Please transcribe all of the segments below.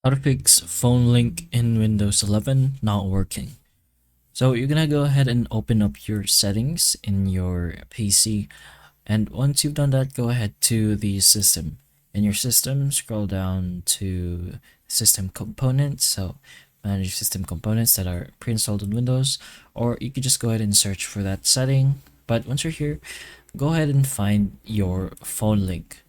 How to fix phone link in Windows 11 not working. So you're gonna go ahead and open up your settings in your PC, and once you've done that, go ahead to the system. In your system, scroll down to system components. So manage system components that are pre-installed on Windows, or you could just go ahead and search for that setting. But once you're here, go ahead and find your phone link.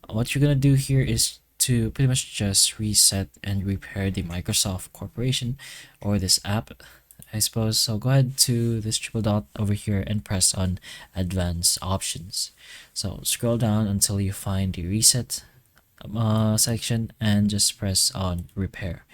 What you're gonna do here is to pretty much just reset and repair the Microsoft Corporation or this app, I suppose. So go ahead to this triple dot over here and press on advanced options. So scroll down until you find the reset section and just press on repair.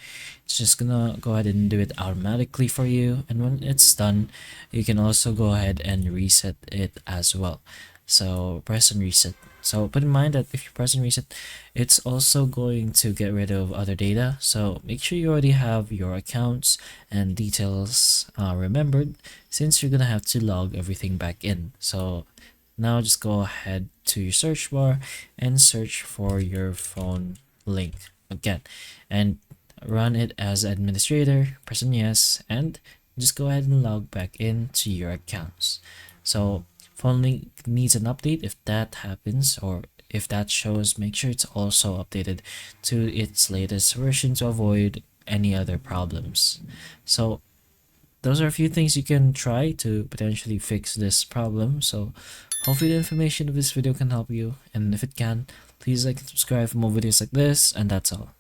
It's just gonna go ahead and do it automatically for you, and when it's done you can also go ahead and reset it as well. So press on reset. So put in mind that if you press on reset, it's also going to get rid of other data, so make sure you already have your accounts and details remembered, since you're gonna have to log everything back in. So now just go ahead to your search bar and search for your phone link again, and run it as administrator, press on yes, and just go ahead and log back into your accounts. So phone link needs an update. If that happens, or if that shows, make sure it's also updated to its latest version to avoid any other problems. So those are a few things you can try to potentially fix this problem. So hopefully the information of this video can help you, and if it can, please like and subscribe for more videos like this, and that's all.